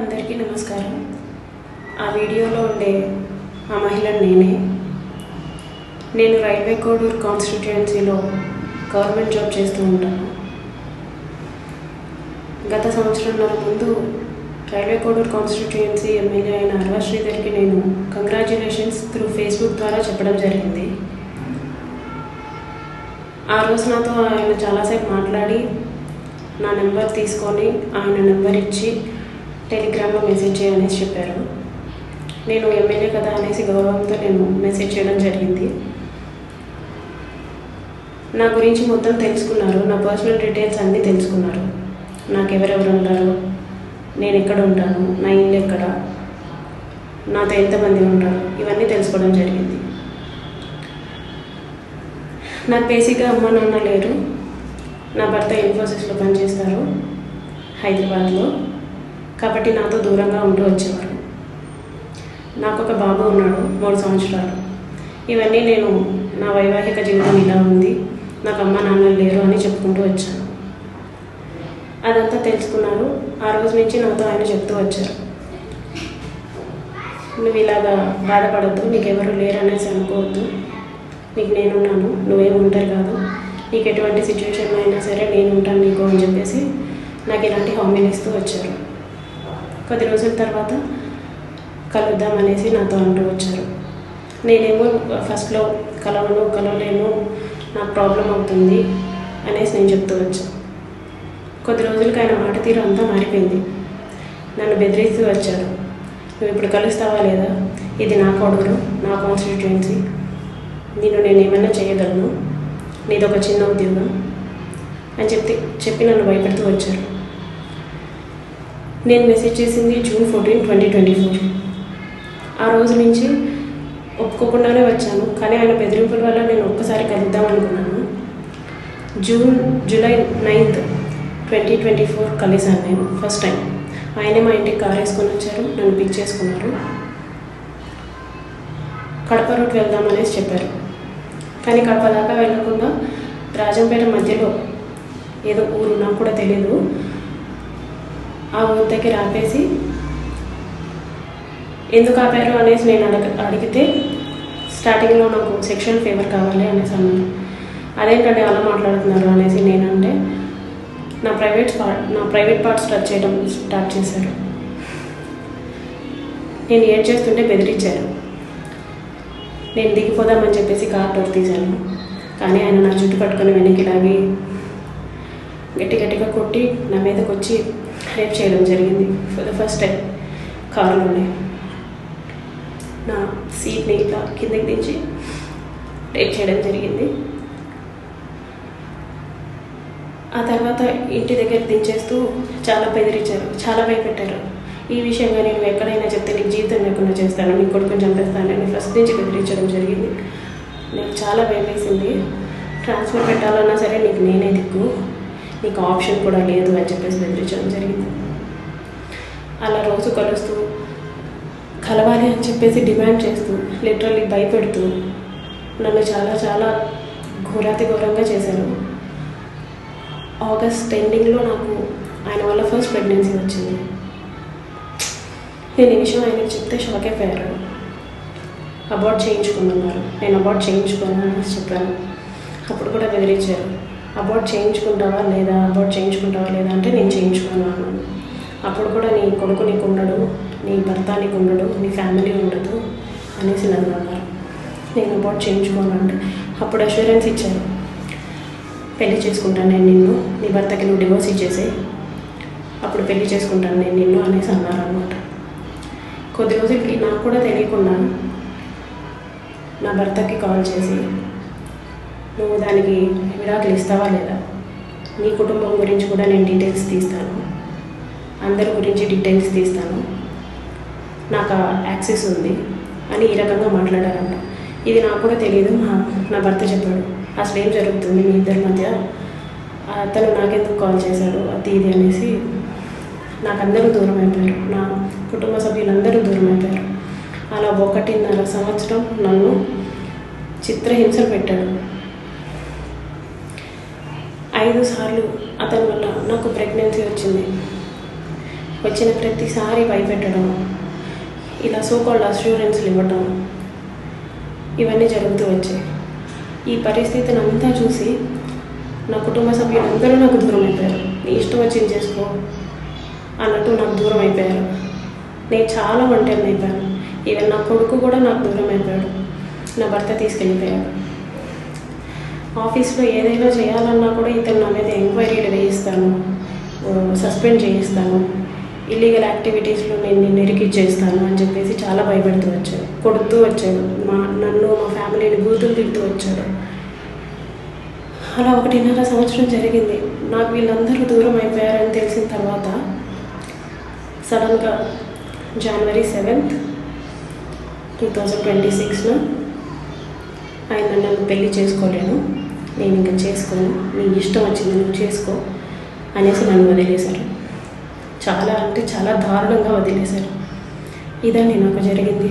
అందరికీ నమస్కారం. ఆ వీడియోలో ఉండే ఆ మహిళను నేనే. నేను రైల్వే కోడూరు కాన్స్టిట్యుయెన్సీలో గవర్నమెంట్ జాబ్ చేస్తూ ఉంటాను. గత సంవత్సరంన్నర ముందు రైల్వే కోడూరు కాన్స్టిట్యుయెన్సీ ఎమ్మెల్యే అయిన అరవ శ్రీధర్కి నేను కంగ్రాచ్యులేషన్స్ త్రూ ఫేస్బుక్ ద్వారా చెప్పడం జరిగింది. ఆ రోజు నాతో ఆయన చాలాసేపు మాట్లాడి నా నెంబర్ తీసుకొని ఆయన నెంబర్ ఇచ్చి టెలిగ్రామ్లో మెసేజ్ చేయనేసి చెప్పారు. నేను ఎమ్మెల్యే కదా అనేసి గౌరవంతో నేను మెసేజ్ చేయడం జరిగింది. నా గురించి మొత్తం తెలుసుకున్నారు. నా పర్సనల్ డీటెయిల్స్ అన్నీ తెలుసుకున్నారు. నాకు ఎవరెవరు ఉంటారు, నేను ఎక్కడ ఉంటాను, నా ఇల్లు ఎక్కడ, నాతో ఎంతమంది ఉంటారు, ఇవన్నీ తెలుసుకోవడం జరిగింది. నాకు బేసిక్గా అమ్మ నాన్న లేరు. నా భర్త ఇన్ఫోసిస్లో పనిచేస్తారు హైదరాబాద్లో. కాబట్టి నాతో దూరంగా ఉంటూ వచ్చేవారు. నాకు ఒక బాబు ఉన్నాడు, 3 సంవత్సరాలు. ఇవన్నీ నేను నా వైవాహిక జీవితం ఇలా ఉంది, నాకు అమ్మ నాన్న లేరు అని చెప్పుకుంటూ వచ్చాను. అదంతా తెలుసుకున్నారు. ఆ రోజు నుంచి నాతో ఆయన చెప్తూ వచ్చారు, నువ్వు ఇలాగా బాధపడద్దు, నీకు ఎవరు లేరు అనేసి అనుకోవద్దు, నీకు నేనున్నాను, నువ్వేమి ఉంటారు కాదు, నీకు ఎటువంటి సిచ్యువేషన్లో అయినా సరే నేను ఉంటాను నీకు అని చెప్పేసి నాకు ఇలాంటి హామీలు ఇస్తూ వచ్చారు. కొద్ది రోజుల తర్వాత కలుద్దామనేసి నాతో అంటూ వచ్చారు. నేనేమో ఫస్ట్లో కలవలేను, నాకు ప్రాబ్లం అవుతుంది అనేసి నేను చెప్తూ వచ్చాను. కొద్ది రోజులకి ఆయన మాట తీరు అంతా మారిపోయింది. నన్ను బెదిరిస్తూ వచ్చారు, నువ్వు ఇప్పుడు కలుస్తావా లేదా, ఇది నా కొడుకు, నా కాన్స్టిట్యుయెన్సీ, నేను ఏమైనా చేయగలను, నీది ఒక చిన్న ఉద్యోగం అని చెప్పి నన్ను భయపెడుతూ వచ్చారు. నేను మెసేజ్ చేసింది June 14, 2024. ఆ రోజు నుంచి ఒప్పుకోకుండానే వచ్చాను. కానీ ఆయన బెదిరింపుల వల్ల నేను ఒక్కసారి కలుద్దాం అనుకున్నాను. July 9, 2024 కలిసాను నేను ఫస్ట్ టైం. ఆయనే మా ఇంటికి కార్ వేసుకొని వచ్చారు, నన్ను పిక్ చేసుకున్నారు. కడప రూట్ వెళ్దామనేసి చెప్పారు. కానీ కడప దాకా వెళ్ళకుండా రాజంపేట మధ్యలో ఏదో ఊరు, నాకు కూడా తెలీదు, ఆ ఊరి దగ్గర ఆపేసి ఎందుకు ఆపారు అనేసి నేను అడిగితే స్టార్టింగ్లో నాకు సెక్షువల్ ఫేవర్ కావాలి అనేసి అన్నారు. అదేంటంటే అలా మాట్లాడుతున్నారు అనేసి నేనంటే నా ప్రైవేట్ పార్ట్స్ టచ్ చేయడం స్టార్ట్ చేశారు. నేను ఏడ్ చేస్తుంటే బెదిరించారు. నేను దిగిపోదామని చెప్పేసి కార్ డోర్ తీశాను. కానీ ఆయన నా చుట్టు పట్టుకొని వెనక్కి లాగి గట్టిగా కొట్టి నా మీదకి వచ్చి రేప్ చేయడం జరిగింది. ఫర్ ద ఫస్ట్ టైం కారులోనే నా సీట్ని ఇట్లా కిందకి దించి రేప్ చేయడం జరిగింది. ఆ తర్వాత ఇంటి దగ్గర దించేస్తూ చాలా బెదిరించారు, చాలా భయపెట్టారు. ఈ విషయంగా నేను ఎక్కడైనా చెప్తే నీకు జీవితం లేకుండా చేస్తాను, నీ కొడుకుని చంపేస్తానని ఫస్ట్ నుంచి బెదిరించడం జరిగింది. నాకు చాలా భయం వేసింది. ట్రాన్స్ఫర్ పెట్టాలన్నా సరే నీకు నేనే దిక్కు, నీకు ఆప్షన్ కూడా లేదు అని చెప్పేసి బెదిరించడం జరిగింది. అలా రోజు కలుస్తూ కలవాలి అని చెప్పేసి డిమాండ్ చేస్తూ లిటరల్లీ భయపెడుతూ నన్ను చాలా ఘోరంగా చేశారు. ఆగస్ట్ ఎండింగ్లో నాకు ఆయన వల్ల ఫస్ట్ ప్రెగ్నెన్సీ వచ్చింది. నేను ఈ విషయం ఆయనకు చెప్తే షాక్ అయిపోయారు. అబార్ట్ చేయించుకున్నారు. నేను అబార్ట్ చేయించుకోను అని చెప్పాను. అప్పుడు కూడా బెదిరించారు, అబార్ట్ చేయించుకుంటావా లేదా అంటే నేను చేయించుకోను అన్నాను. అప్పుడు కూడా నీ కొడుకు నీకు ఉండడు, నీ భర్త నీకు ఉండడు, నీ ఫ్యామిలీ ఉండదు అనేసి నన్ను అన్నారు. నేను అబార్ట్ చేయించుకోను అంటే అప్పుడు అష్యూరెన్స్ ఇచ్చారు, పెళ్లి చేసుకుంటాను నేను నిన్ను, నీ భర్తకి నువ్వు డివోర్స్ ఇచ్చేసి అప్పుడు పెళ్లి చేసుకుంటాను నేను నిన్ను అనేసి అన్నారు అనమాట. కొద్ది రోజులకి నాకు కూడా తెలియకుండా నా భర్తకి కాల్ చేసి, నువ్వు దానికి విడాకులు ఇస్తావా లేదా, నీ కుటుంబం గురించి కూడా నేను డీటెయిల్స్ తీస్తాను, అందరి గురించి డీటెయిల్స్ తీస్తాను, నాకు యాక్సెస్ ఉంది అని ఈ రకంగా మాట్లాడారంట. ఇది నాకు కూడా తెలియదు, నా భర్త చెప్పాడు, అసలు ఏం జరుగుతుంది మీ ఇద్దరి మధ్య, అతను నాకెందుకు కాల్ చేశాడు అది ఇది అనేసి నాకు అందరూ దూరం అయిపోయారు, నా కుటుంబ సభ్యులందరూ దూరం అయిపోయారు. అలా 1.5 సంవత్సరం నన్ను చిత్రహింసలు పెట్టాడు. 5 సార్లు అతని వల్ల నాకు ప్రెగ్నెన్సీ వచ్చింది. వచ్చిన ప్రతిసారి భయపెట్టడం, ఇలా సోకాల్డ్ అష్యూరెన్స్లు ఇవ్వటం, ఇవన్నీ జరుగుతూ వచ్చాయి. ఈ పరిస్థితిని అంతా చూసి నా కుటుంబ సభ్యులందరూ నాకు దూరం అయిపోయారు. నీ ఇష్టం వచ్చింది చేసుకో అన్నట్టు నాకు దూరం అయిపోయారు. నేను చాలా ఒంటరిని అయిపోయాను. ఈవెన్ నా కొడుకు కూడా నాకు దూరం అయిపోయాడు. నా భర్త తీసుకెళ్ళిపోయాడు. ఆఫీస్లో ఏదైనా చేయాలన్నా కూడా ఇతను నా మీద ఎంక్వైరీలు వేయిస్తాను, సస్పెండ్ చేయిస్తాను, ఇల్లీగల్ యాక్టివిటీస్లో నేను నిన్ను ఇరికిచ్చేస్తాను అని చెప్పేసి చాలా భయపెడుతూ వచ్చాడు. కొడుతూ వచ్చాడు, నన్ను మా ఫ్యామిలీని బూతులు తిడుతూ వచ్చాడు. అలా 1.5 సంవత్సరం జరిగింది. నాకు వీళ్ళందరూ దూరం అయిపోయారని తెలిసిన తర్వాత సడన్గా January 7th, 2026 ఆయన నన్ను పెళ్లి చేసుకోలేను, నేను ఇంకా చేసుకోను, నీ ఇష్టం వచ్చింది నువ్వు చేసుకో అనేసి నన్ను వదిలేశారు. చాలా అంటే చాలా దారుణంగా వదిలేశారు. ఇదండి నాకు జరిగింది.